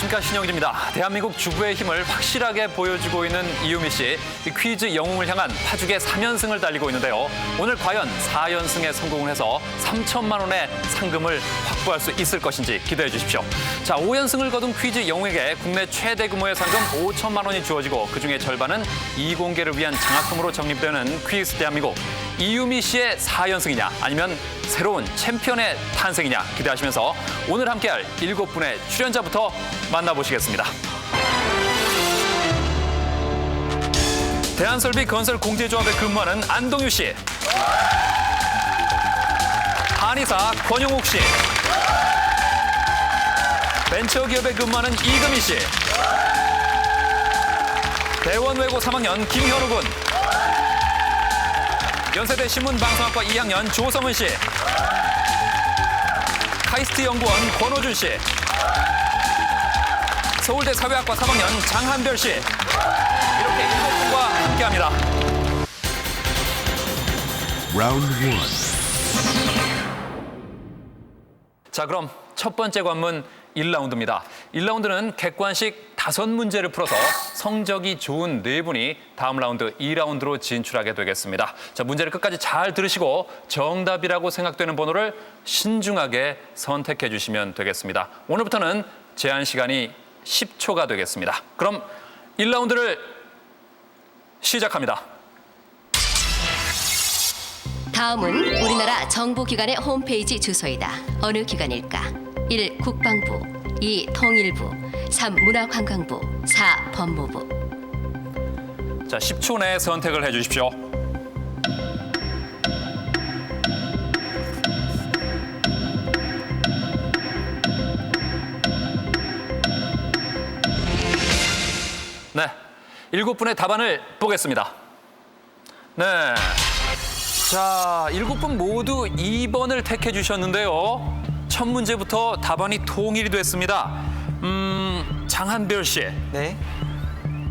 안녕하십니까, 신영일입니다. 대한민국 주부의 힘을 확실하게 보여주고 있는 이유미 씨. 퀴즈 영웅을 향한 파죽의 3연승을 달리고 있는데요. 오늘 과연 4연승에 성공을 해서 3천만 원의 상금을 확보할 수 있을 것인지 기대해 주십시오. 자, 5연승을 거둔 퀴즈 영웅에게 국내 최대 규모의 상금 5천만 원이 주어지고 그중에 절반은 이공계를 위한 장학금으로 적립되는 퀴즈 대한민국. 이유미 씨의 4연승이냐 아니면 새로운 챔피언의 탄생이냐 기대하시면서 오늘 함께할 7분의 출연자부터 만나보시겠습니다. 대한설비건설공제조합에 근무하는 안동유 씨, 한의사 권용욱 씨, 벤처기업에 근무하는 이금희 씨, 대원외고 3학년 김현우 군, 연세대 신문방송학과 2학년 조성은 씨, 카이스트 연구원 권호준 씨, 서울대 사회학과 3학년 장한별 씨, 이렇게 7분과 함께합니다. 라운드 1. 자, 그럼 첫 번째 관문 1라운드입니다. 1라운드는 객관식 5문제를 풀어서 성적이 좋은 4분이 다음 라운드 2라운드로 진출하게 되겠습니다. 자, 문제를 끝까지 잘 들으시고 정답이라고 생각되는 번호를 신중하게 선택해 주시면 되겠습니다. 오늘부터는 제한 시간이 10초가 되겠습니다. 그럼 1라운드를 시작합니다. 다음은 우리나라 정부기관의 홈페이지 주소이다. 어느 기관일까? 1. 국방부, 2. 통일부, 3. 문화관광부, 4. 법무부. 자, 10초 내에 선택을 해 주십시오. 네, 7분의 답안을 보겠습니다. 네, 자, 7분 모두 2번을 택해 주셨는데요. 첫 문제부터 답안이 통일이 됐습니다. 장한별 씨, 네,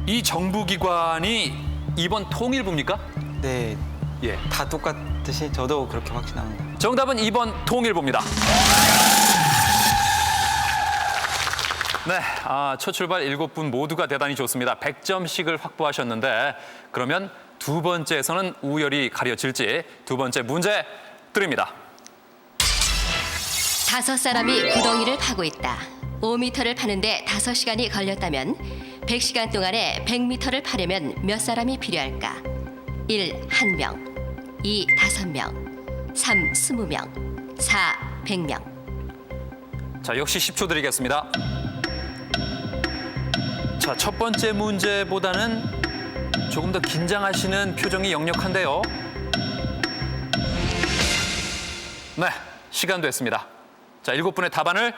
이 정부기관이 이번 통일부입니까? 네, 예. 다 똑같듯이 저도 그렇게 확신합니다. 정답은 2번 통일부입니다. 네, 첫 출발 7분 모두가 대단히 좋습니다. 100점씩을 확보하셨는데 그러면 두 번째에서는 우열이 가려질지 두 번째 문제 드립니다. 5사람이 구덩이를 파고 있다. 5m를 파는데 5시간이 걸렸다면 100시간 동안에 100m를 파려면 몇 사람이 필요할까? 1. 1명, 2. 5명, 3. 20명, 4. 100명. 자, 역시 10초 드리겠습니다. 자, 첫 번째 문제보다는 조금 더 긴장하시는 표정이 역력한데요. 네, 시간 됐습니다. 자, 7분의 답안을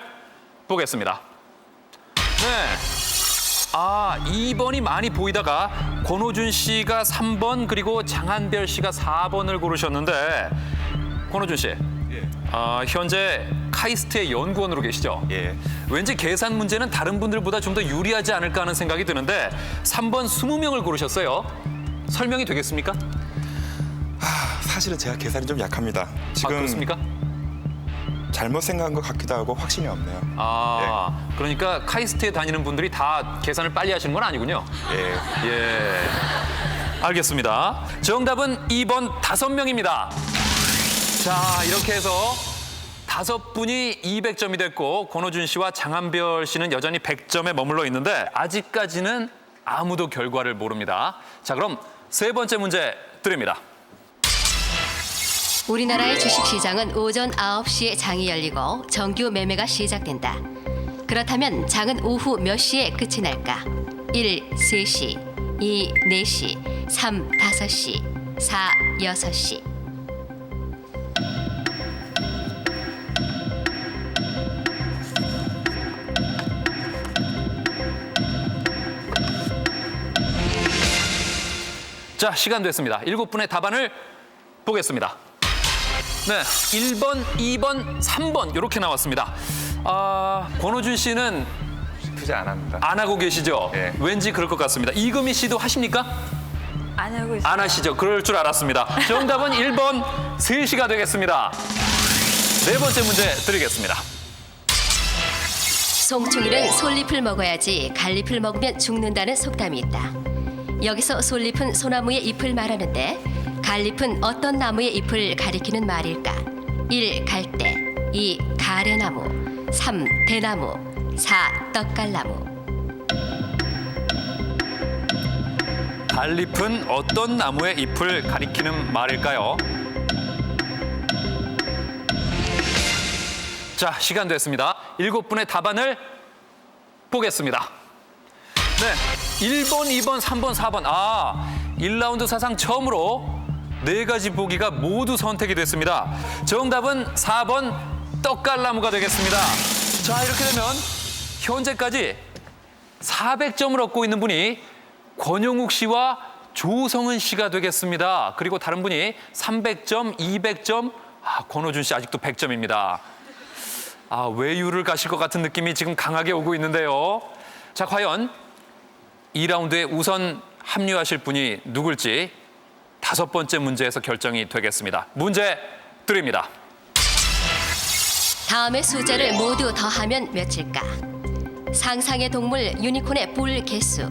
보겠습니다. 네, 2번이 많이 보이다가 권호준 씨가 3번 그리고 장한별 씨가 4번을 고르셨는데 권호준 씨, 현재 카이스트의 연구원으로 계시죠? 예. 왠지 계산 문제는 다른 분들보다 좀 더 유리하지 않을까 하는 생각이 드는데 3번 20명을 고르셨어요. 설명이 되겠습니까? 사실은 제가 계산이 좀 약합니다. 지금 그렇습니까? 잘못 생각한 것 같기도 하고 확신이 없네요. 그러니까 카이스트에 다니는 분들이 다 계산을 빨리 하시는 건 아니군요. 예. 예, 알겠습니다. 정답은 2번 5명입니다. 자, 이렇게 해서 5분이 200점이 됐고 권호준 씨와 장한별 씨는 여전히 100점에 머물러 있는데 아직까지는 아무도 결과를 모릅니다. 자, 그럼 세 번째 문제 드립니다. 우리나라의 주식시장은 오전 9시에 장이 열리고 정규 매매가 시작된다. 그렇다면 장은 오후 몇 시에 끝이 날까? 1. 3시, 2. 4시, 3. 5시, 4. 6시. 자, 시간 됐습니다. 7분의 답안을 보겠습니다. 네, 1번, 2번, 3번 이렇게 나왔습니다. 권호준 씨는 투자 안 합니다. 안 하고 계시죠? 예. 왠지 그럴 것 같습니다. 이금희 씨도 하십니까? 안 하고 있어요. 안 하시죠? 그럴 줄 알았습니다. 정답은 1번 3시가 되겠습니다. 네 번째 문제 드리겠습니다. 송충이는 솔잎을 먹어야지 갈잎을 먹으면 죽는다는 속담이 있다. 여기서 솔잎은 소나무의 잎을 말하는데 갈잎은 어떤 나무의 잎을 가리키는 말일까? 1. 갈대, 2. 가래나무, 3. 대나무, 4. 떡갈나무. 갈잎은 어떤 나무의 잎을 가리키는 말일까요? 자, 시간 됐습니다. 7분의 답안을 보겠습니다. 네, 1번, 2번, 3번, 4번. 1라운드 사상 처음으로 4가지 보기가 모두 선택이 됐습니다. 정답은 4번 떡갈나무가 되겠습니다. 자, 이렇게 되면 현재까지 400점을 얻고 있는 분이 권용욱 씨와 조성은 씨가 되겠습니다. 그리고 다른 분이 300점, 200점, 권호준 씨 아직도 100점입니다. 외유를 가실 것 같은 느낌이 지금 강하게 오고 있는데요. 자, 과연 2라운드에 우선 합류하실 분이 누굴지 5번째 문제에서 결정이 되겠습니다. 문제 드립니다. 다음의 숫자를 모두 더하면 몇일까? 상상의 동물 유니콘의 뿔 개수.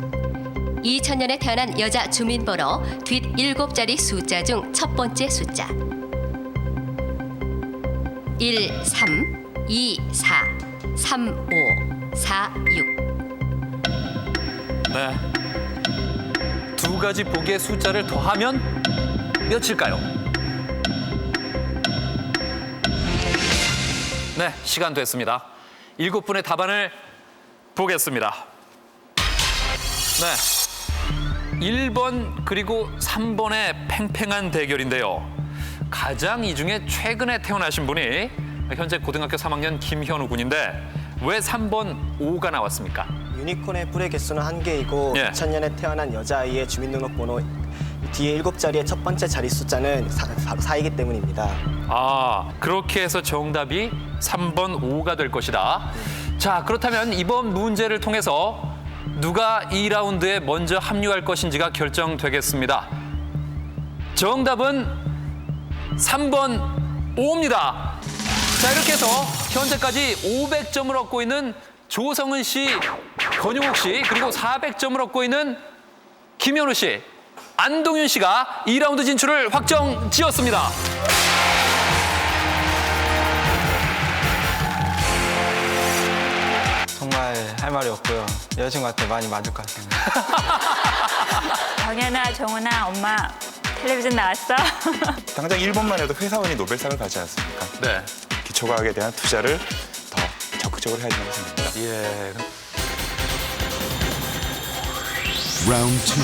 2000년에 태어난 여자 주민번호 뒷 7자리 숫자 중 첫 번째 숫자. 1, 3, 2, 4, 3, 5, 4, 6. 네. 2가지 보기의 숫자를 더하면 몇일까요? 네, 시간 됐습니다. 7분의 답안을 보겠습니다. 네. 1번 그리고 3번의 팽팽한 대결인데요. 가장 이 중에 최근에 태어나신 분이 현재 고등학교 3학년 김현우 군인데 왜 3번 5가 나왔습니까? 유니콘의 뿔의 개수는 1개이고 예. 2000년에 태어난 여자아이의 주민등록번호 뒤에 7자리의 첫 번째 자리 숫자는 4이기 때문입니다. 그렇게 해서 정답이 3번 5가 될 것이다. 자, 그렇다면 이번 문제를 통해서 누가 2라운드에 먼저 합류할 것인지가 결정되겠습니다. 정답은 3번 5입니다. 자, 이렇게 해서 현재까지 500점을 얻고 있는 조성은 씨, 권용욱 씨, 그리고 400점을 얻고 있는 김현우 씨, 안동윤 씨가 2라운드 진출을 확정 지었습니다. 정말 할 말이 없고요. 여자친구한테 많이 맞을 것 같습니다. 정연아, 정훈아, 엄마 텔레비전 나왔어? 당장 1번만 해도 회사원이 노벨상을 받지 않습니까? 네. 기초과학에 대한 투자를 더 적극적으로 해야 된다고 생각합니다. 예. Round 2.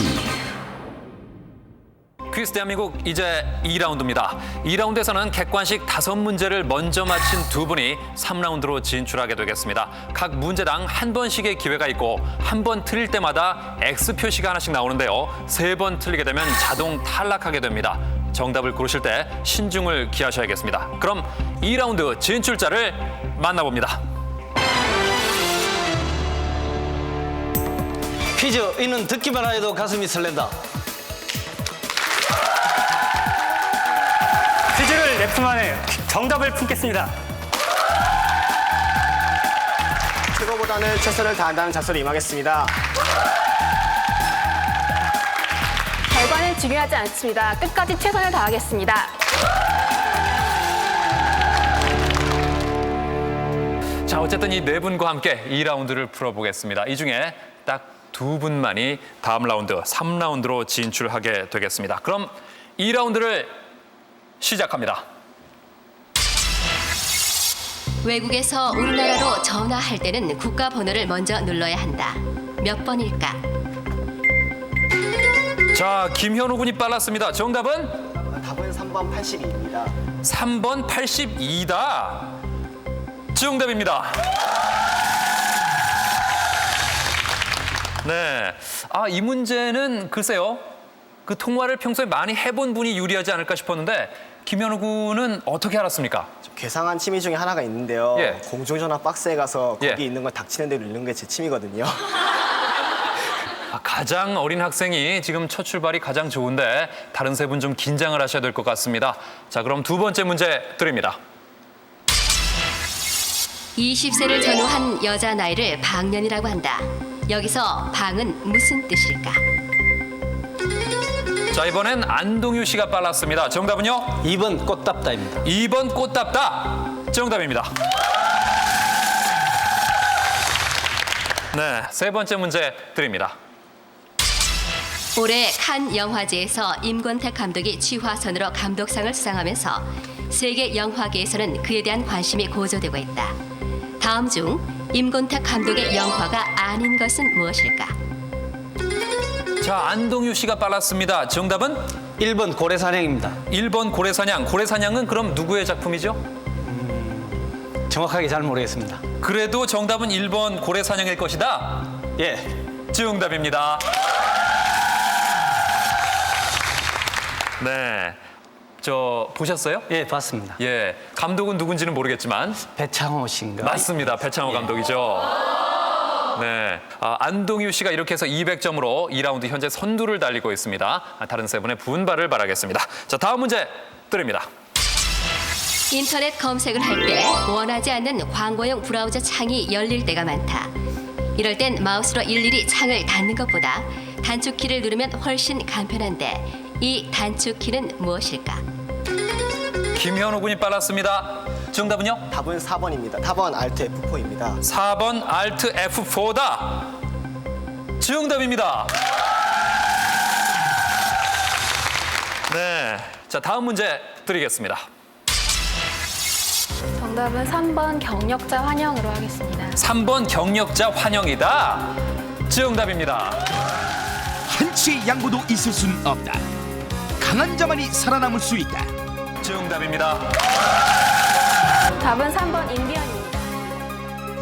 퀴즈 대한민국 이제 2라운드입니다. 2라운드에서는 객관식 5문제를 먼저 맞힌 2분이 3라운드로 진출하게 되겠습니다. 각 문제당 한 번씩의 기회가 있고 한 번 틀릴 때마다 X 표시가 하나씩 나오는데요. 3번 틀리게 되면 자동 탈락하게 됩니다. 정답을 고르실 때 신중을 기하셔야겠습니다. 그럼 2라운드 진출자를 만나봅니다. 퀴즈 이는 듣기만 해도 가슴이 설렌다. 퀴즈를 내품 안에 정답을 품겠습니다. 최고보다는 최선을 다한다는 자세로 임하겠습니다. 결과는 중요하지 않습니다. 끝까지 최선을 다하겠습니다. 자, 어쨌든 이 4분과 함께 2라운드를 풀어보겠습니다. 이 중에 딱 2분만이 다음 라운드 3라운드로 진출하게 되겠습니다. 그럼 2라운드를 시작합니다. 외국에서 우리나라로 전화할 때는 국가 번호를 먼저 눌러야 한다. 몇 번일까? 자, 김현우 군이 빨랐습니다. 정답은 답은 3번 82입니다. 3번 82다. 정답입니다. 네. 이 문제는 글쎄요. 그 통화를 평소에 많이 해본 분이 유리하지 않을까 싶었는데 김현우 군은 어떻게 알았습니까? 괴상한 취미 중에 하나가 있는데요. 예. 공중전화 박스에 가서 거기 예. 있는 걸 닥치는 대로 읽는 게 제 취미거든요. 가장 어린 학생이 지금 첫 출발이 가장 좋은데 다른 3분 좀 긴장을 하셔야 될 것 같습니다. 자, 그럼 2번째 문제 드립니다. 20세를 전후한 여자 나이를 방년이라고 한다. 여기서 방은 무슨 뜻일까? 자, 이번엔 안동유 씨가 빨랐습니다. 정답은요? 2번 꽃답다입니다. 2번 꽃답다. 정답입니다. 네, 세 번째 문제 드립니다. 올해 칸 영화제에서 임권택 감독이 취화선으로 감독상을 수상하면서 세계 영화계에서는 그에 대한 관심이 고조되고 있다. 다음 중 임권택 감독의 영화가 아닌 것은 무엇일까? 자, 안동유 씨가 빨랐습니다. 정답은 1번 고래사냥입니다. 1번 고래사냥. 고래사냥은 그럼 누구의 작품이죠? 정확하게 잘 모르겠습니다. 그래도 정답은 1번 고래사냥일 것이다. 예. 정답입니다. 네, 저 보셨어요? 예, 봤습니다. 예, 감독은 누군지는 모르겠지만 배창호 씨인가? 맞습니다. 배창호 감독이죠. 네, 안동유 씨가 이렇게 해서 200점으로 2라운드 현재 선두를 달리고 있습니다. 다른 세 분의 분발을 바라겠습니다. 자, 다음 문제 드립니다. 인터넷 검색을 할 때 원하지 않는 광고용 브라우저 창이 열릴 때가 많다. 이럴 땐 마우스로 일일이 창을 닫는 것보다 단축키를 누르면 훨씬 간편한데 이 단축키는 무엇일까? 김현우 군이 빨랐습니다. 정답은요? 답은 4번입니다. 4번 Alt F4입니다. 4번 Alt F4다. 정답입니다. 네, 자, 다음 문제 드리겠습니다. 정답은 3번 경력자 환영으로 하겠습니다. 3번 경력자 환영이다. 정답입니다. 한치의 양보도 있을 순 없다. 강한 자만이 살아남을 수 있다. 정답입니다. 답은 3번 임비현입니다.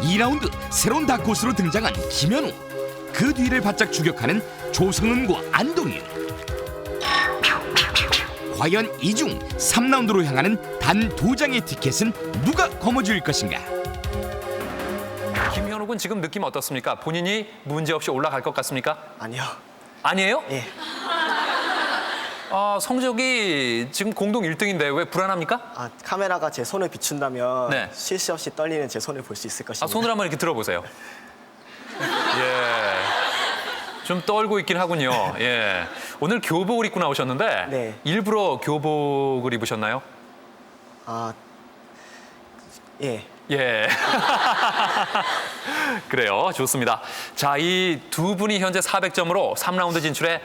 2라운드 새로운 다크호스로 등장한 김현우. 그 뒤를 바짝 추격하는 조성은과 안동유. 과연 이 중 3라운드로 향하는 단 2장의 티켓은 누가 거머쥘 것인가? 김현우 군 지금 느낌 어떻습니까? 본인이 문제없이 올라갈 것 같습니까? 아니요. 아니에요? 예. 성적이 지금 공동 1등인데 왜 불안합니까? 카메라가 제 손을 비춘다면 네. 쉴 새 없이 떨리는 제 손을 볼 수 있을 것입니다. 손을 한번 이렇게 들어보세요. 예. 좀 떨고 있긴 하군요. 예. 오늘 교복을 입고 나오셨는데 네. 일부러 교복을 입으셨나요? 예. 예. 그래요. 좋습니다. 자, 이 두 분이 현재 400점으로 3라운드 진출에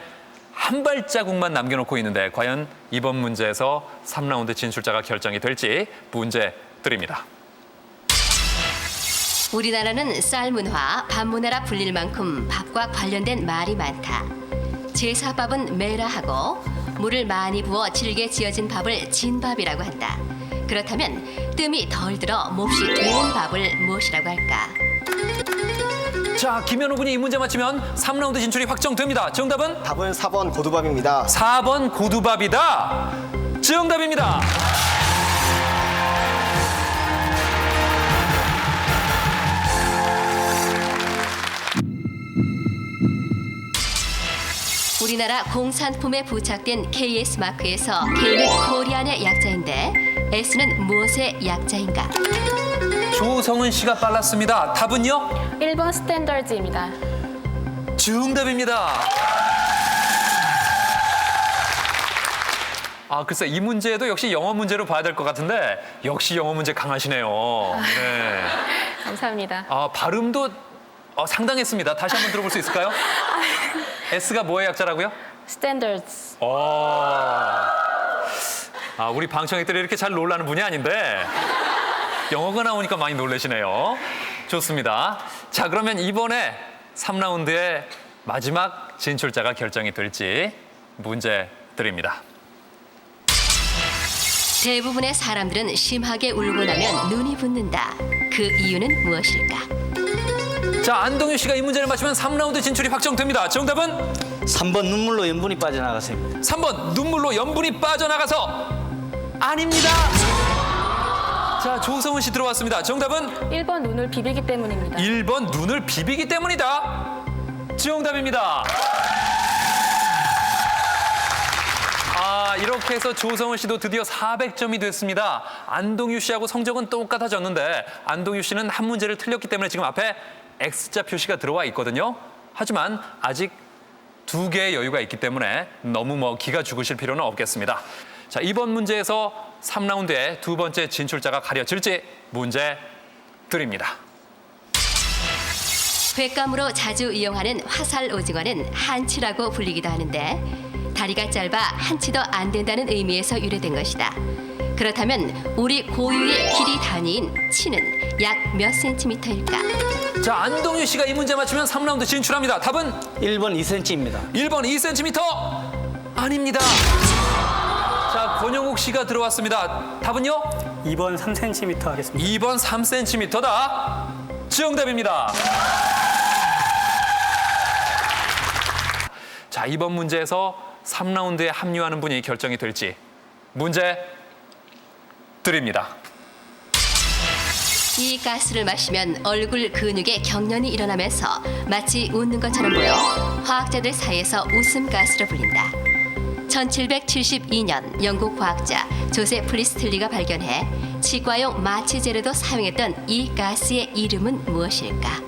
한 발자국만 남겨놓고 있는데 과연 이번 문제에서 3라운드 진출자가 결정이 될지 문제 드립니다. 우리나라는 쌀 문화, 밥 문화라 불릴 만큼 밥과 관련된 말이 많다. 제사밥은 매라 하고 물을 많이 부어 질게 지어진 밥을 진밥이라고 한다. 그렇다면 뜸이 덜 들어 몹시 된 밥을 무엇이라고 할까? 자, 김현우 군이 이 문제 맞히면 3라운드 진출이 확정됩니다. 정답은? 답은 4번 고두밥입니다. 4번 고두밥이다. 정답입니다. 우리나라 공산품에 부착된 KS 마크에서 K는 코리안의 약자인데 S는 무엇의 약자인가? 조성은 씨가 빨랐습니다. 답은요? 1번 스탠더즈입니다. 정답입니다. 글쎄 이 문제도 역시 영어 문제로 봐야 될 것 같은데 역시 영어 문제 강하시네요. 네. 감사합니다. 발음도 상당했습니다. 다시 한번 들어볼 수 있을까요? S가 뭐의 약자라고요? 스탠더즈. 우리 방청객들이 이렇게 잘 놀라는 분이 아닌데 영어가 나오니까 많이 놀라시네요. 좋습니다. 자, 그러면 이번에 3라운드의 마지막 진출자가 결정이 될지 문제 드립니다. 대부분의 사람들은 심하게 울고 나면 눈이 붓는다. 그 이유는 무엇일까? 자, 안동유 씨가 이 문제를 맞추면 3라운드 진출이 확정됩니다. 정답은? 3번 눈물로 염분이 빠져나갔습니다. 3번 눈물로 염분이 빠져나가서 아닙니다. 자, 조성은 씨 들어왔습니다. 정답은? 1번 눈을 비비기 때문입니다. 1번 눈을 비비기 때문이다. 정답입니다. 자, 이렇게 해서 조성은 씨도 드디어 400점이 됐습니다. 안동유 씨하고 성적은 똑같아졌는데 안동유 씨는 한 문제를 틀렸기 때문에 지금 앞에 X자 표시가 들어와 있거든요. 하지만 아직 2개의 여유가 있기 때문에 너무 기가 죽으실 필요는 없겠습니다. 자, 이번 문제에서 3라운드에 두 번째 진출자가 가려질지 문제 드립니다. 횟감으로 자주 이용하는 화살 오징어는 한치라고 불리기도 하는데 다리가 짧아 한치도 안 된다는 의미에서 유래된 것이다. 그렇다면 우리 고유의 길이 단위인 치는 약 몇 센티미터일까? 자, 안동유 씨가 이 문제 맞추면 3라운드 진출합니다. 답은 1번 2cm입니다. 1번 2cm 아닙니다. 자, 권영욱 씨가 들어왔습니다. 답은요? 2번 3cm 하겠습니다. 2번 3cm다. 정답입니다. 자, 이번 문제에서 3라운드에 합류하는 분이 결정이 될지 문제 드립니다. 이 가스를 마시면 얼굴 근육에 경련이 일어나면서 마치 웃는 것처럼 보여 화학자들 사이에서 웃음 가스로 불린다. 1772년 영국 과학자 조세 프리스틀리가 발견해 치과용 마취 재료도 사용했던 이 가스의 이름은 무엇일까?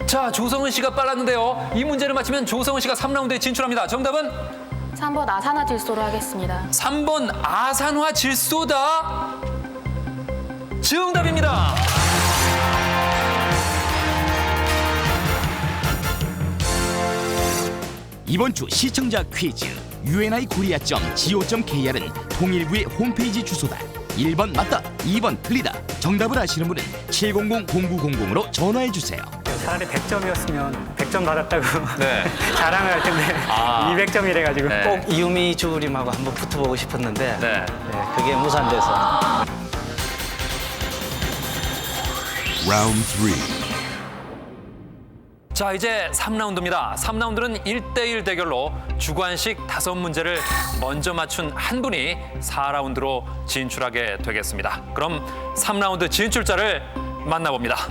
자, 조성은 씨가 빨랐는데요. 이 문제를 맞히면 조성은 씨가 3라운드에 진출합니다. 정답은 3번 아산화질소로 하겠습니다. 3번 아산화질소다. 정답입니다. 이번 주 시청자 퀴즈 UNIKorea.go.kr은 통일부의 홈페이지 주소다. 1번 맞다, 2번 틀리다. 정답을 아시는 분은 700-0900으로 전화해 주세요. 차라리 100점이었으면 100점 받았다고 네. 자랑을 할 텐데 200점이래 가지고 네. 꼭 이유미 주부님하고 한번 붙어보고 싶었는데 네. 그게 무산돼서. 라운드 3. 자, 이제 3라운드입니다. 3라운드는 1대1 대결로 주관식 5문제를 먼저 맞춘 한 분이 4라운드로 진출하게 되겠습니다. 그럼 3라운드 진출자를 만나봅니다.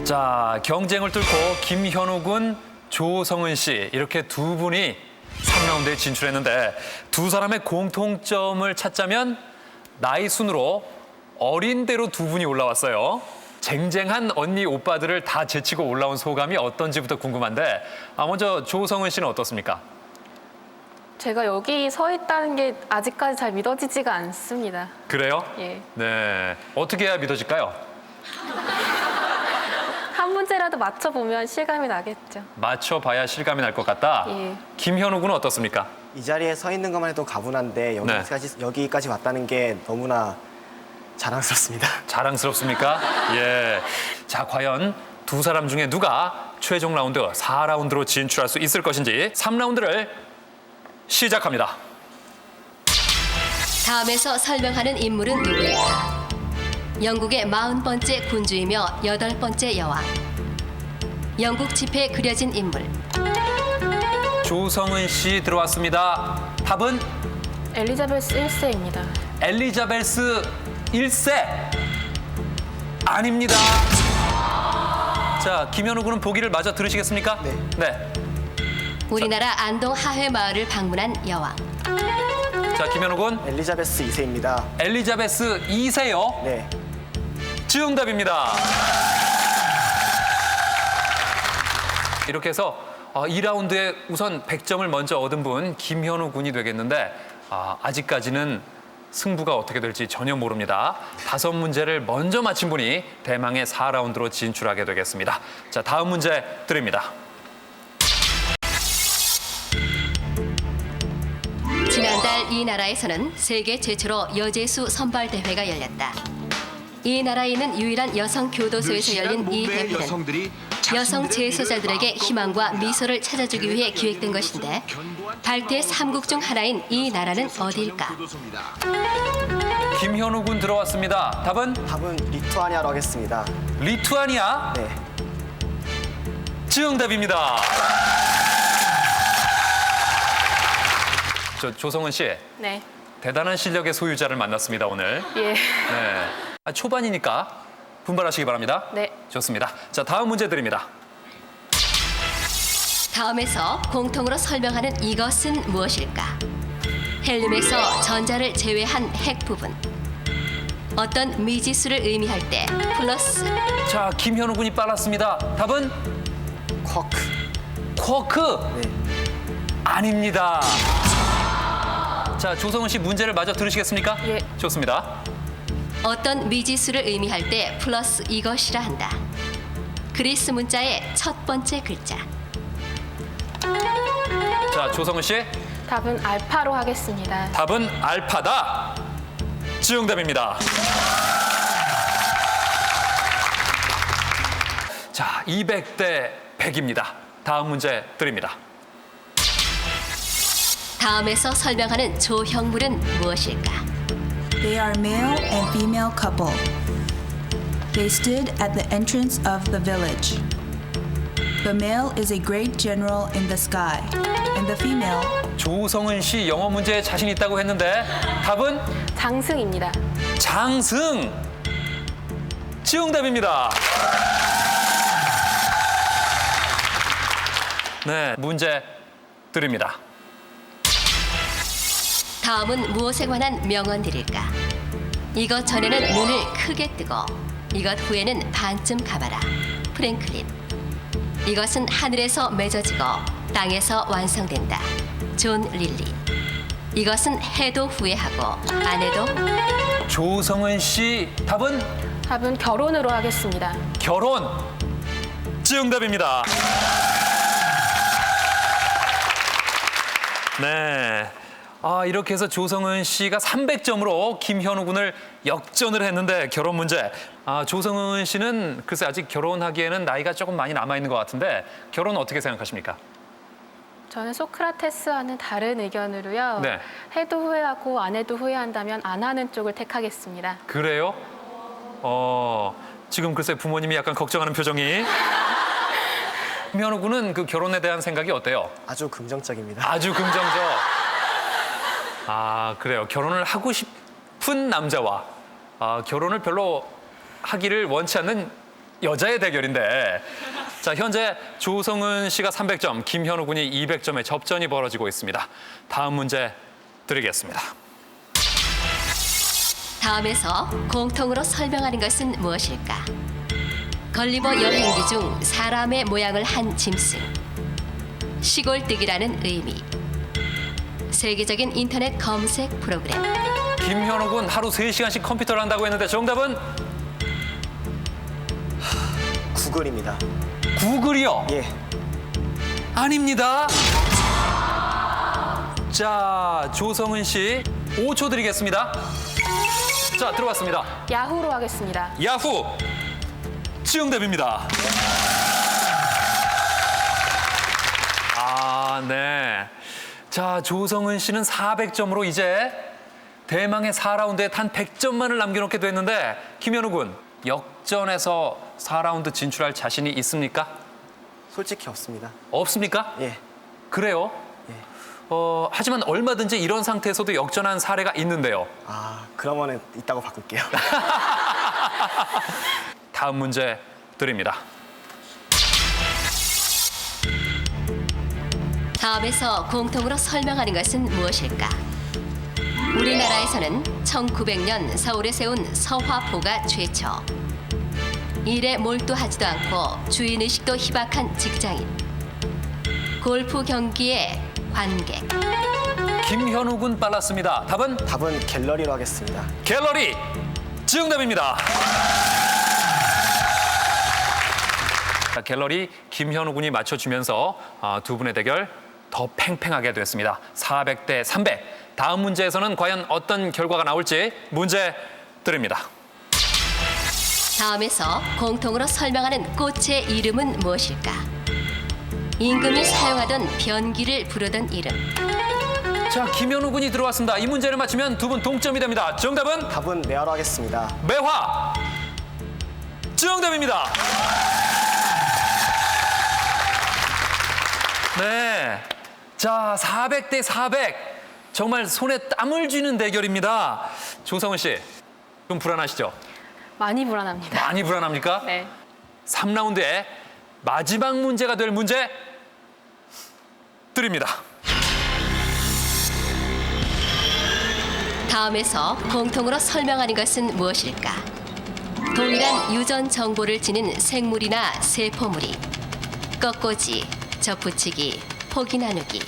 자, 경쟁을 뚫고 김현우 군, 조성은 씨 이렇게 두 분이 3라운드에 진출했는데 두 사람의 공통점을 찾자면 나이 순으로 어린 대로 두 분이 올라왔어요. 쟁쟁한 언니 오빠들을 다 제치고 올라온 소감이 어떤지부터 궁금한데 먼저 조성은 씨는 어떻습니까? 제가 여기 서 있다는 게 아직까지 잘 믿어지지가 않습니다. 그래요? 예. 네. 어떻게 해야 믿어질까요? 한 문제라도 맞춰보면 실감이 나겠죠. 맞춰봐야 실감이 날 것 같다. 예. 김현우 군은 어떻습니까? 이 자리에 서 있는 것만 해도 가분한데 여기까지 왔다는 게 너무나 자랑스럽습니다. 자랑스럽습니까? 예. 자, 과연 두 사람 중에 누가 최종 라운드 4라운드로 진출할 수 있을 것인지 3라운드를 시작합니다. 다음에서 설명하는 인물은 누구일까? 영국의 40번째 군주이며 8번째 여왕. 영국 지폐에 그려진 인물. 조성은 씨 들어왔습니다. 답은 엘리자베스 1세입니다. 엘리자베스 1세 아닙니다. 자, 김현우 군은 보기를 마저 들으시겠습니까? 네. 우리나라 안동 하회 마을을 방문한 여왕. 자, 김현우 군 엘리자베스 2세입니다. 엘리자베스 2세요. 네. 정답입니다. 이렇게 해서 2라운드에 우선 100점을 먼저 얻은 분 김현우 군이 되겠는데 아직까지는 승부가 어떻게 될지 전혀 모릅니다. 5문제를 먼저 맞힌 분이 대망의 4라운드로 진출하게 되겠습니다. 자, 다음 문제 드립니다. 지난달 이 나라에서는 세계 최초로 여제수 선발 대회가 열렸다. 이 나라에 있는 유일한 여성 교도소에서 열린 이 대회는 여성 재소자들에게 희망과 미소를 찾아주기 위해 기획된 것인데 발트의 3국 중 하나인 이 나라는 어디일까? 김현우 군 들어왔습니다. 답은 답은 리투아니아로 하겠습니다. 리투아니아. 네. 정답입니다. 조성은 씨, 네. 대단한 실력의 소유자를 만났습니다, 오늘. 예. 네. 초반이니까 분발하시기 바랍니다. 네. 좋습니다. 자, 다음 문제 드립니다. 다음에서 공통으로 설명하는 이것은 무엇일까? 헬륨에서 전자를 제외한 핵 부분. 어떤 미지수를 의미할 때 플러스, 자, 김현우 군이 빨랐습니다. 답은 쿼크. 쿼크. 네. 아닙니다. 자, 조성은 씨 문제를 마저 들으시겠습니까? 예. 좋습니다. 어떤 미지수를 의미할 때 플러스 이것이라 한다. 그리스 문자의 첫 번째 글자. 자, 조성은 씨 답은 알파로 하겠습니다. 답은 알파다. 정답입니다. 자, 200대 100입니다. 다음 문제 드립니다. 다음에서 설명하는 조형물은 무엇일까? They are male and female couple. They stood at the entrance of the village. The male is a great general in the sky, and the female 조성은 씨 영어 문제에 자신 있다고 했는데 답은 장승입니다. 장승. 정답입니다. 네, 문제 드립니다. 다음은 무엇에 관한 명언들일까? 이것 전에는 눈을 크게 뜨고 이것 후에는 반쯤 감아라. 프랭클린. 이것은 하늘에서 맺어지고 땅에서 완성된다. 존 릴리. 이것은 해도 후회하고 안 해도. 조성은 씨 답은 답은 결혼으로 하겠습니다. 결혼. 정답입니다. 네. 아, 이렇게 해서 조성은 씨가 300점으로 김현우 군을 역전을 했는데 결혼 문제. 아, 조성은 씨는 글쎄 아직 결혼하기에는 나이가 조금 많이 남아 있는 것 같은데 결혼 어떻게 생각하십니까? 저는 소크라테스와는 다른 의견으로요. 네. 해도 후회하고 안 해도 후회한다면 안 하는 쪽을 택하겠습니다. 그래요? 지금 글쎄 부모님이 약간 걱정하는 표정이. 김현우 군은 그 결혼에 대한 생각이 어때요? 아주 긍정적입니다. 아주 긍정적. 아, 그래요. 결혼을 하고 싶은 남자와 결혼을 별로 하기를 원치 않는 여자의 대결인데, 자, 현재 조성은 씨가 300점, 김현우 군이 200점의 접전이 벌어지고 있습니다. 다음 문제 드리겠습니다. 다음에서 공통으로 설명하는 것은 무엇일까? 걸리버 여행기 중 사람의 모양을 한 짐승. 시골뜨기라는 의미. 세계적인 인터넷 검색 프로그램. 김현우 군 하루 3시간씩 컴퓨터를 한다고 했는데 정답은? 구글입니다. 구글이요? 예. 아닙니다. 자, 조성은 씨 5초 드리겠습니다. 자, 들어왔습니다. 야후로 하겠습니다. 야후. 정답입니다. 아, 네. 자, 조성은 씨는 400점으로 이제 대망의 4라운드에 단 100점만을 남겨놓게 됐는데 김현우 군, 역전해서 4라운드 진출할 자신이 있습니까? 솔직히 없습니다. 없습니까? 예. 그래요? 예. 하지만 얼마든지 이런 상태에서도 역전한 사례가 있는데요. 아, 그러면은 이따고 바꿀게요. 다음 문제 드립니다. 다음에서 공통으로 설명하는 것은 무엇일까? 우리나라에서는 1900년 서울에 세운 서화포가 최초. 일에 몰두하지도 않고 주인의식도 희박한 직장인. 골프 경기의 관객. 김현우 군 빨랐습니다. 답은? 답은 갤러리로 하겠습니다. 갤러리. 정답입니다. 자, 갤러리 김현우 군이 맞춰주면서 두 분의 대결 더 팽팽하게 됐습니다. 400대 300. 다음 문제에서는 과연 어떤 결과가 나올지 문제 드립니다. 다음에서 공통으로 설명하는 꽃의 이름은 무엇일까? 임금이 사용하던 변기를 부르던 이름. 자, 김현우 군이 들어왔습니다. 이 문제를 맞추면 두 분 동점이 됩니다. 정답은? 답은 매화로 하겠습니다. 매화. 정답입니다. 네. 자, 400대 400. 정말 손에 땀을 쥐는 대결입니다. 조성은 씨, 좀 불안하시죠? 많이 불안합니다. 많이 불안합니까? 네. 3라운드의 마지막 문제가 될 문제 드립니다. 다음에서 공통으로 설명하는 것은 무엇일까? 동일한 유전 정보를 지닌 생물이나 세포물이 꺾꽂이, 접붙이기, 포기 나누기,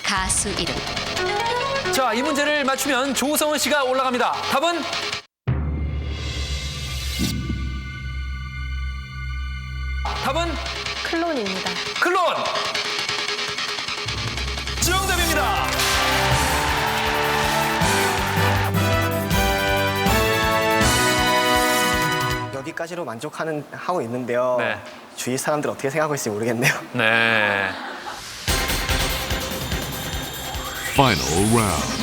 가수 이름. 자, 이 문제를 맞추면 조성은 씨가 올라갑니다. 답은 클론입니다. 클론. 정답입니다. 여기까지로 하고 있는데요. 네. 주위 사람들 어떻게 생각하고 있을지 모르겠네요. 네. Final round.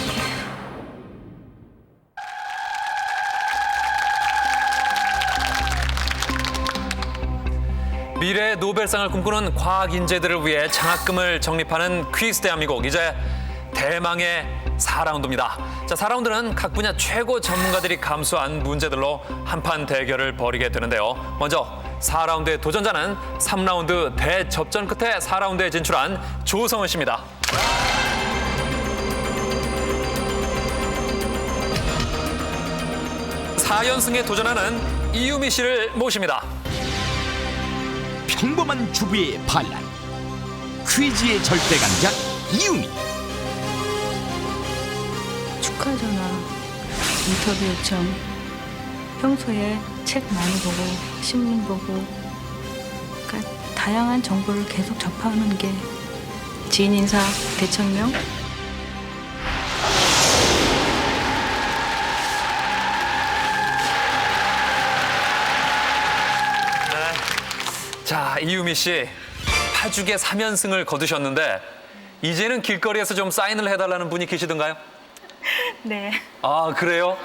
미래 노벨상을 꿈꾸는 과학 인재들을 위해 장학금을 적립하는 퀴즈 대한민국. 이제 대망의 4라운드입니다. 자, 4라운드는 각 분야 최고 전문가들이 감수한 문제들로 한판 대결을 벌이게 되는데요. 먼저 4라운드의 도전자는 3라운드 대접전 끝에 4라운드에 진출한 조성은 씨입니다. (4연승에) 도전하는 이유미 씨를 모십니다. 평범한 주부의 반란. 퀴즈의 절대 강자 이유미. 축하 전화, 인터뷰 요청. 평소에 책 많이 보고 신문 보고 그러니까 다양한 정보를 계속 접하는 게 지인 인사 대천명. 자, 이유미 씨, 파죽의 3연승을 거두셨는데 이제는 길거리에서 좀 사인을 해달라는 분이 계시던가요? 네. 아, 그래요?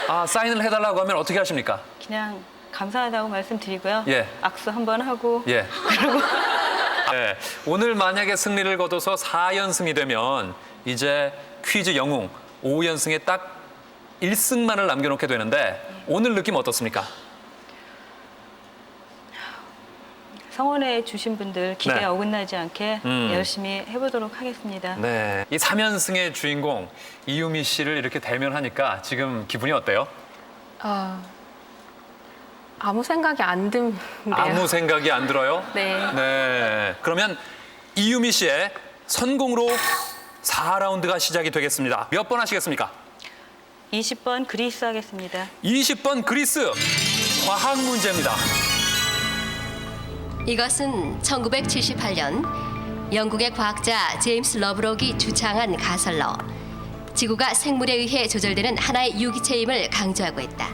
아, 사인을 해달라고 하면 어떻게 하십니까? 그냥 감사하다고 말씀드리고요. 예. 악수 한번 하고. 예. 그리고 네, 오늘 만약에 승리를 거둬서 4연승이 되면 이제 퀴즈 영웅 5연승에 딱 1승만을 남겨놓게 되는데 오늘 느낌 어떻습니까? 성원해 주신 분들 기대에 네. 어긋나지 않게 열심히 해보도록 하겠습니다. 네, 이 3연승의 주인공 이유미 씨를 이렇게 대면하니까 지금 기분이 어때요? 아무 생각이 안 든대요. 아무 생각이 안 들어요? 네. 네. 그러면 이유미 씨의 선공으로 4라운드가 시작이 되겠습니다. 몇 번 하시겠습니까? 20번 그리스 하겠습니다. 20번 그리스 과학 문제입니다. 이것은 1978년 영국의 과학자 제임스 러브록이 주창한 가설로 지구가 생물에 의해 조절되는 하나의 유기체임을 강조하고 있다.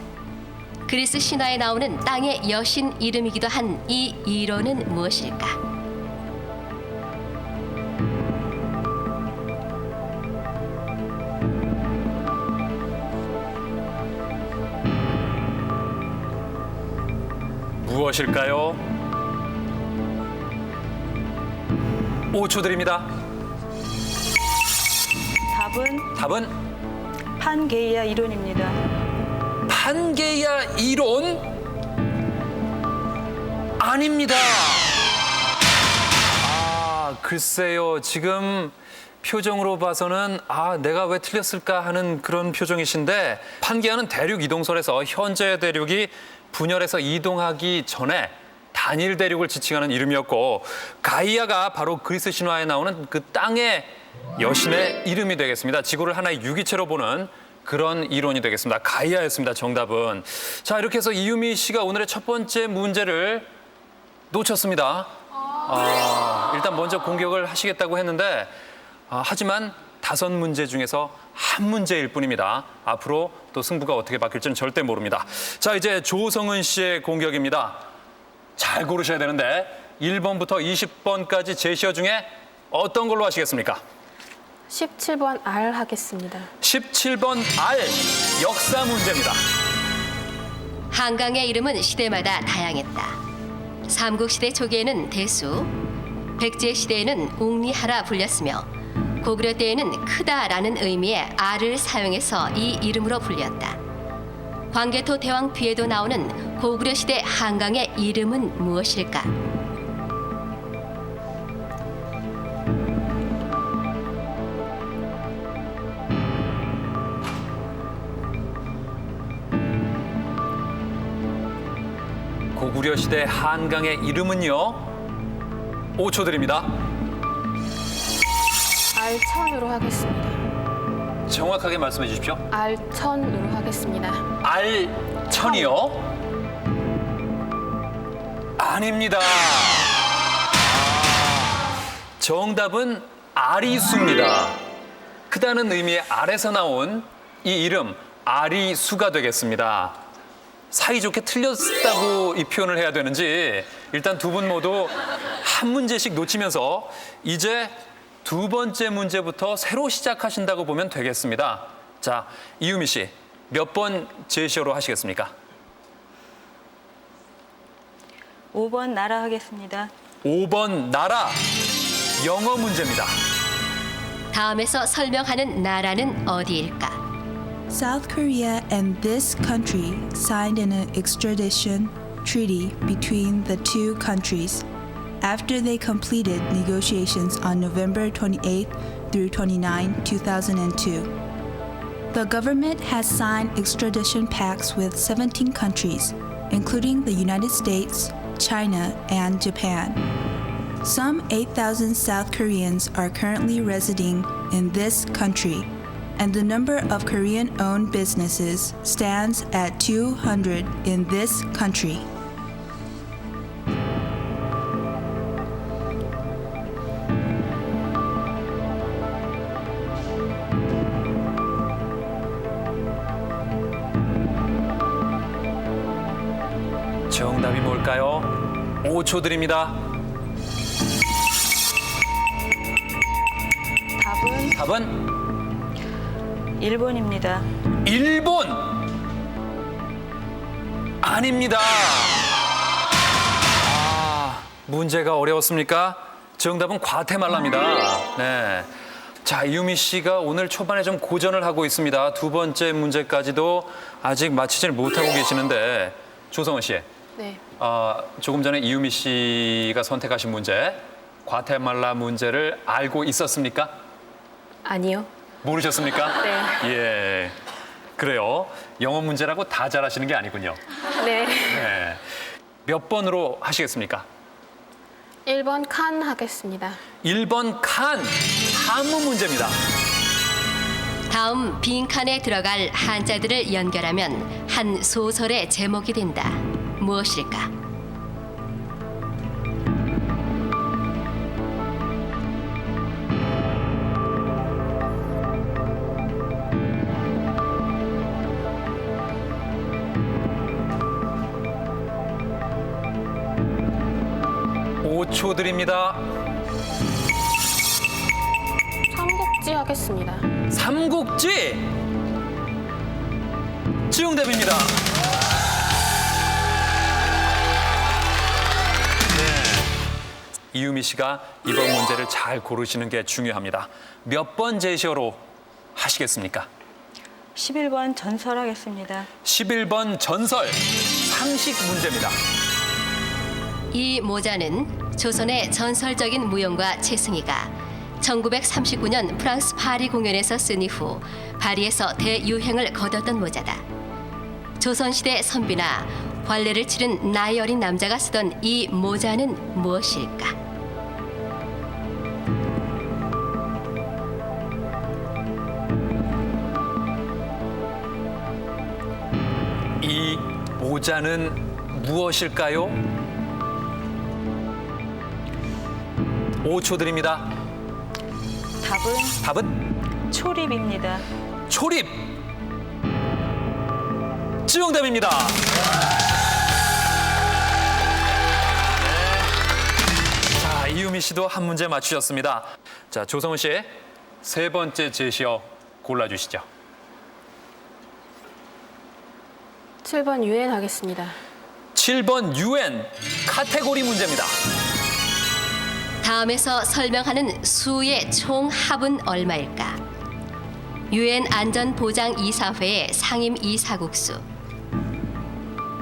그리스 신화에 나오는 땅의 여신 이름이기도 한 이 이론은 무엇일까? 무엇일까요? 5초 드립니다. 답은 판게이아 이론입니다. 판게이아 이론? 아닙니다. 아, 글쎄요. 지금 표정으로 봐서는 내가 왜 틀렸을까 하는 그런 표정이신데 판게이아는 대륙 이동설에서 현재의 대륙이 분열해서 이동하기 전에 단일 대륙을 지칭하는 이름이었고 가이아가 바로 그리스 신화에 나오는 그 땅의 여신의 이름이 되겠습니다. 지구를 하나의 유기체로 보는 그런 이론이 되겠습니다. 가이아였습니다. 정답은. 자, 이렇게 해서 이유미 씨가 오늘의 첫 번째 문제를 놓쳤습니다. 일단 먼저 공격을 하시겠다고 했는데 하지만 5문제 중에서 한 문제일 뿐입니다. 앞으로 또 승부가 어떻게 바뀔지는 절대 모릅니다. 자, 이제 조성은 씨의 공격입니다. 잘 고르셔야 되는데 1번부터 20번까지 제시어 중에 어떤 걸로 하시겠습니까? 17번 R 하겠습니다. 17번 R 역사 문제입니다. 한강의 이름은 시대마다 다양했다. 삼국시대 초기에는 대수, 백제시대에는 옥리하라 불렸으며 고구려 때에는 크다라는 의미의 R을 사용해서 이 이름으로 불렸다. 광개토 대왕 비에도 나오는 고구려시대 한강의 이름은 무엇일까? 고구려시대 한강의 이름은요? 5초 드립니다. 알천으로 하겠습니다. 정확하게 말씀해 주십시오. 알천으로 하겠습니다. 알천이요? 아닙니다. 정답은 아리수입니다. 크다는 의미의 알에서 나온 이 이름 아리수가 되겠습니다. 사이좋게 틀렸다고 이 표현을 해야 되는지 일단 두 분 모두 한 문제씩 놓치면서 이제 두 번째 문제부터 새로 시작하신다고 보면 되겠습니다. 자, 이유미 씨, 몇 번 제시어로 하시겠습니까? 5번 나라 하겠습니다. 5번 나라, 영어 문제입니다. 다음에서 설명하는 나라는 어디일까? South Korea and this country signed an extradition treaty between the two countries after they completed negotiations on November 28 through 29, 2002. The government has signed extradition pacts with 17 countries, including the United States, China, and Japan. Some 8,000 South Koreans are currently residing in this country, and the number of Korean-owned businesses stands at 200 in this country. 정답이 뭘까요? 5초 드립니다. 답은 1번입니다. 일본! 아닙니다. 문제가 어려웠습니까? 정답은 과테말라입니다. 네. 자, 이유미 씨가 오늘 초반에 좀 고전을 하고 있습니다. 두 번째 문제까지도 아직 맞히질 못하고 계시는데 조성은 씨. 네. 조금 전에 이유미 씨가 선택하신 문제, 과테말라 문제를 알고 있었습니까? 아니요. 모르셨습니까? 네. 예. 그래요. 영어 문제라고 다 잘하시는 게 아니군요. 네. 네. 몇 번으로 하시겠습니까? 1번 칸 하겠습니다. 1번 칸, 한문 문제입니다. 다음 빈칸에 들어갈 한자들을 연결하면 한 소설의 제목이 된다. 무엇일까? 초 드립니다. 삼국지 하겠습니다. 삼국지! 정답입니다. 네. 이유미 씨가 이번 문제를 잘 고르시는 게 중요합니다. 몇 번 제시어로 하시겠습니까? 11번 전설 하겠습니다. 11번 전설, 상식 문제입니다. 이 모자는 조선의 전설적인 무용가 최승희가 1939년 프랑스 파리 공연에서 쓴 이후 파리에서 대유행을 거뒀던 모자다. 조선시대 선비나 관례를 치른 나이 어린 남자가 쓰던 이 모자는 무엇일까? 이 모자는 무엇일까요? 5초 드립니다. 답은? 초립입니다. 초립! 정답입니다. 네. 자, 이유미 씨도 한 문제 맞추셨습니다. 자, 조성은 씨, 세 번째 제시어 골라주시죠. 7번 유엔 하겠습니다. 7번 유엔 카테고리 문제입니다. 다음에서 설명하는 수의 총 합은 얼마일까? 유엔 안전보장이사회의 상임 이사국수.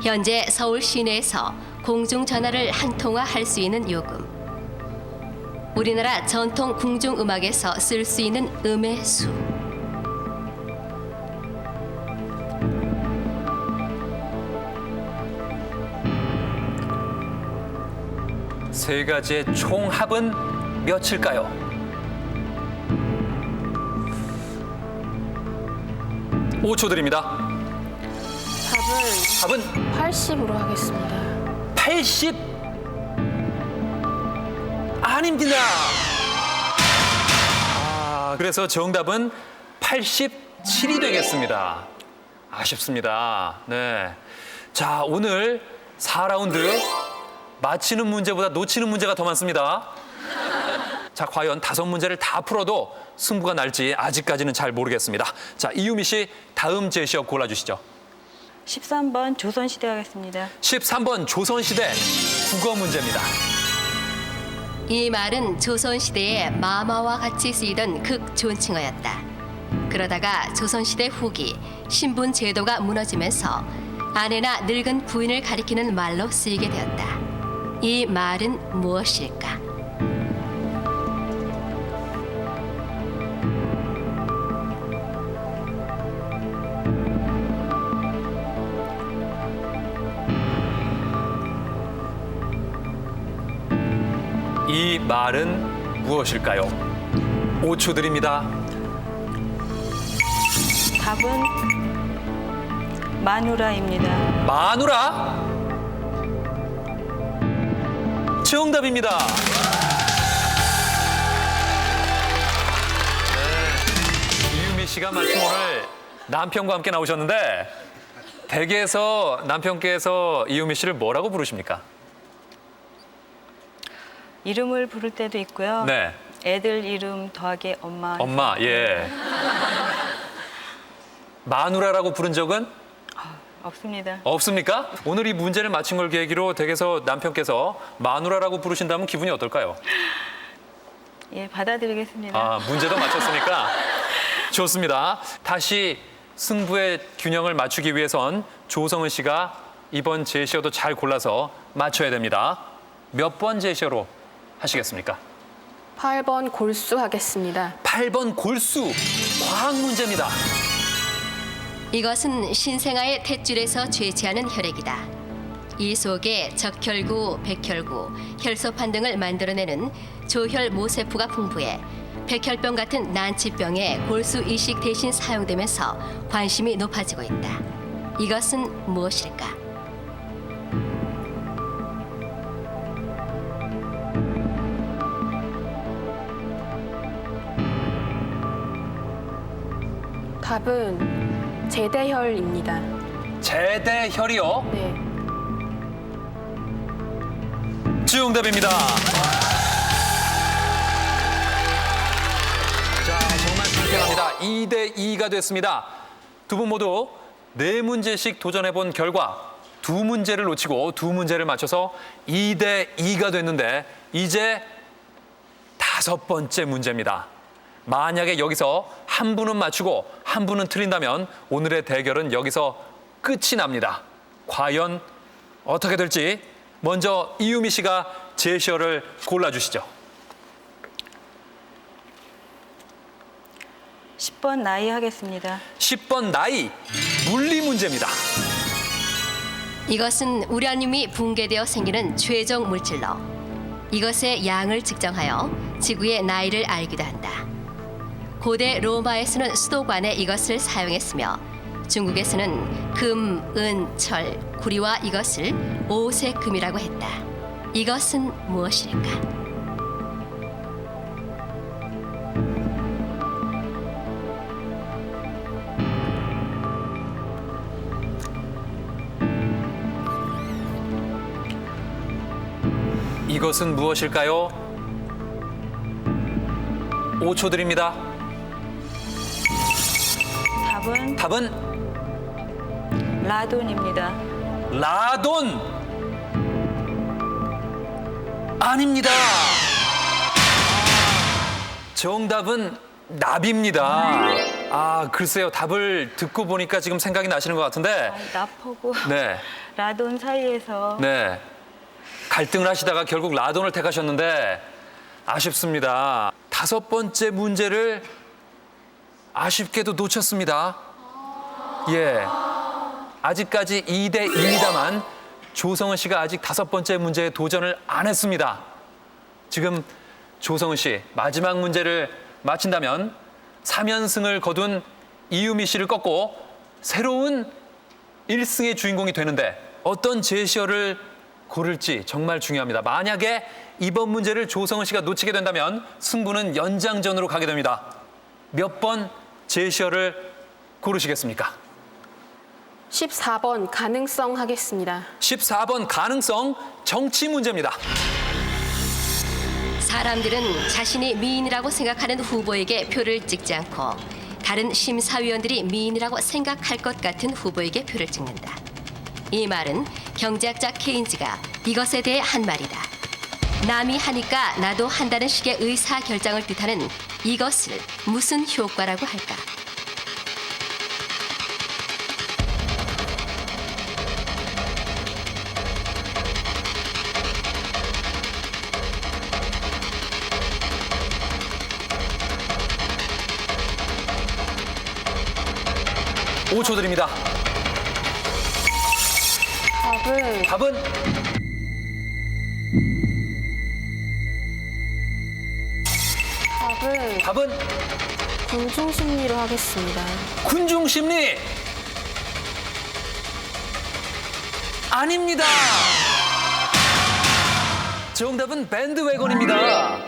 현재 서울 시내에서 공중전화를 한 통화 할 수 있는 요금. 우리나라 전통 궁중음악에서 쓸 수 있는 음의 수. 세 가지의 총합은 몇일까요? 오 초 드립니다. 답은 80으로 하겠습니다. 80 아닙니다. 그래서 정답은 87이 되겠습니다. 아쉽습니다. 네. 자, 오늘 4라운드 맞히는 문제보다 놓치는 문제가 더 많습니다. 자, 과연 5문제를 다 풀어도 승부가 날지 아직까지는 잘 모르겠습니다. 자, 이유미 씨 다음 제시어 골라주시죠. 13번 조선시대 하겠습니다. 13번 조선시대 국어 문제입니다. 이 말은 조선시대의 마마와 같이 쓰이던 극존칭어였다. 그러다가 조선시대 후기 신분 제도가 무너지면서 아내나 늙은 부인을 가리키는 말로 쓰이게 되었다. 이 말은 무엇일까? 이 말은 무엇일까요? 5초 드립니다. 답은 마누라입니다. 마누라? 정답입니다. 네, 이유미 씨가 마침 오늘 남편과 함께 나오셨는데 댁에서 남편께서 이유미 씨를 뭐라고 부르십니까? 이름을 부를 때도 있고요. 네. 애들 이름 더하기 엄마. 엄마, 예. 마누라라고 부른 적은 없습니다. 없습니까? 오늘 이 문제를 맞힌 걸 계기로 댁에서 남편께서 마누라라고 부르신다면 기분이 어떨까요? 예, 받아들이겠습니다. 문제도 맞췄으니까 좋습니다. 다시 승부의 균형을 맞추기 위해선 조성은 씨가 이번 제시어도 잘 골라서 맞춰야 됩니다. 몇 번 제시어로 하시겠습니까? 8번 골수 하겠습니다. 8번 골수 과학 문제입니다. 이것은 신생아의 탯줄에서 죄치하는 혈액이다. 이 속에 적혈구, 백혈구, 혈소판 등을 만들어내는 조혈 모세포가 풍부해 백혈병 같은 난치병에 골수 이식 대신 사용되면서 관심이 높아지고 있다. 이것은 무엇일까? 답은 제대혈입니다. 제대혈이요? 네. 정답입니다. 자, 정말 불편합니다. 2대2가 됐습니다. 두 분 모두 4문제씩 도전해본 결과 2문제를 놓치고 2문제를 맞춰서 2대2가 됐는데 이제 5번째 문제입니다. 만약에 여기서 한 분은 맞추고 한 분은 틀린다면 오늘의 대결은 여기서 끝이 납니다. 과연 어떻게 될지 먼저 이유미 씨가 제시어를 골라주시죠. 10번 나이 하겠습니다. 10번 나이 물리 문제입니다. 이것은 우라늄이 붕괴되어 생기는 최종 물질로 이것의 양을 측정하여 지구의 나이를 알기도 한다. 고대 로마에서는 수도관에 이것을 사용했으며 중국에서는 금, 은, 철, 구리와 이것을 오색금이라고 했다. 이것은 무엇일까? 이것은 무엇일까요? 5초 드립니다. 답은 라돈입니다. 라돈 아닙니다. 정답은 납입니다. 글쎄요. 답을 듣고 보니까 지금 생각이 나시는 것 같은데. 납하고 네. 라돈 사이에서 네. 갈등을 하시다가 결국 라돈을 택하셨는데 아쉽습니다. 5번째 문제를 아쉽게도 놓쳤습니다. 예. 아직까지 2대2입니다만 조성은 씨가 아직 5번째 문제에 도전을 안 했습니다. 지금 조성은 씨 마지막 문제를 맞힌다면 3연승을 거둔 이유미 씨를 꺾고 새로운 1승의 주인공이 되는데 어떤 제시어를 고를지 정말 중요합니다. 만약에 이번 문제를 조성은 씨가 놓치게 된다면 승부는 연장전으로 가게 됩니다. 몇 번 제시어를 고르시겠습니까? 14번 가능성 하겠습니다. 14번 가능성 정치 문제입니다. 사람들은 자신이 미인이라고 생각하는 후보에게 표를 찍지 않고 다른 심사위원들이 미인이라고 생각할 것 같은 후보에게 표를 찍는다. 이 말은 경제학자 케인즈가 이것에 대해 한 말이다. 남이 하니까 나도 한다는 식의 의사결정을 뜻하는 이것을 무슨 효과라고 할까? 오 초 드립니다. 답은 군중심리로 하겠습니다. 군중심리 아닙니다. 정답은 밴드웨건입니다.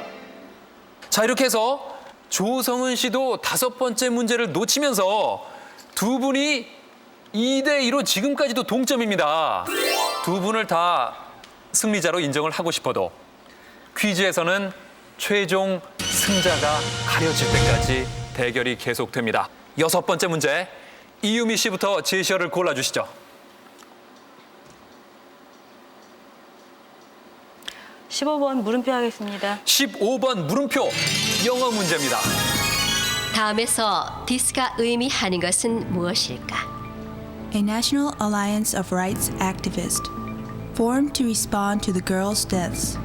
자, 이렇게 해서 조성은 씨도 5번째 문제를 놓치면서 두 분이 2대2로 지금까지도 동점입니다. 두 분을 다 승리자로 인정을 하고 싶어도 퀴즈에서는 최종 승자가 가려질 때까지 대결이 계속됩니다. 6번째 문제, 이유미 씨부터 제시어를 골라주시죠. 15번 물음표 하겠습니다. 15번 물음표, 영어 문제입니다. 다음에서 디스가 의미하는 것은 무엇일까? A national alliance of rights activists formed to respond to the girls' deaths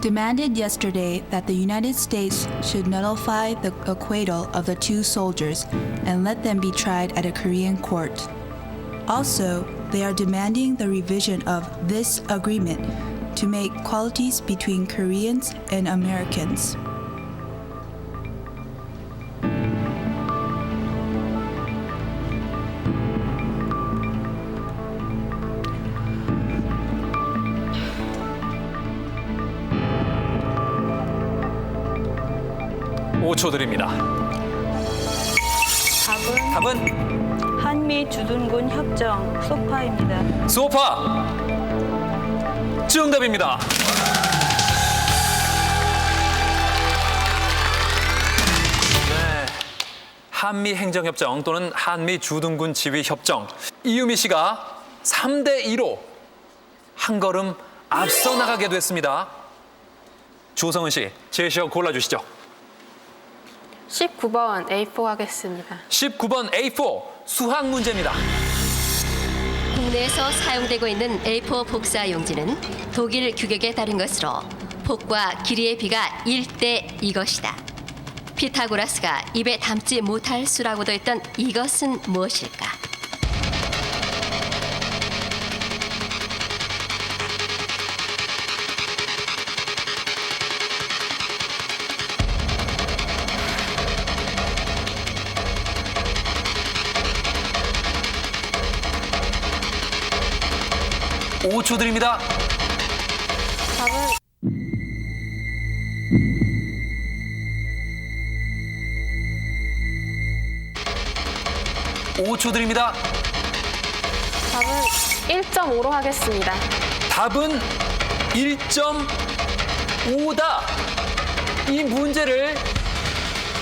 demanded yesterday that the United States should nullify the acquittal of the 2 soldiers and let them be tried at a Korean court. Also, they are demanding the revision of this agreement to make equalities between Koreans and Americans. 오 초 드립니다. 답은 한미 주둔군 협정 소파입니다. 소파 정답입니다. 네, 한미 행정협정 또는 한미 주둔군 지휘 협정. 이유미 씨가 3대2로 한 걸음 앞서 나가게 됐습니다. 조성은 씨, 제시어 골라주시죠. 19번 A4 하겠습니다. 19번 A4 수학 문제입니다. 국내에서 사용되고 있는 A4 복사 용지는 독일 규격에 따른 것으로 폭과 길이의 비가 1대 이것이다. 피타고라스가 입에 담지 못할 수라고도 했던 이것은 무엇일까? 오 초 드립니다. 답은 5초 드립니다. 답은 1.5로 하겠습니다. 답은 1.5다. 이 문제를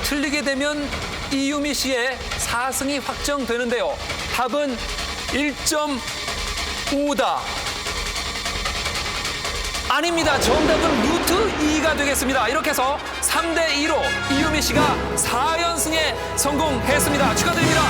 틀리게 되면 이유미 씨의 4승이 확정되는데요. 답은 1.5다. 아닙니다. 정답은 루트 2가 되겠습니다. 이렇게 해서 3대2로 이유미 씨가 4연승에 성공했습니다. 축하드립니다.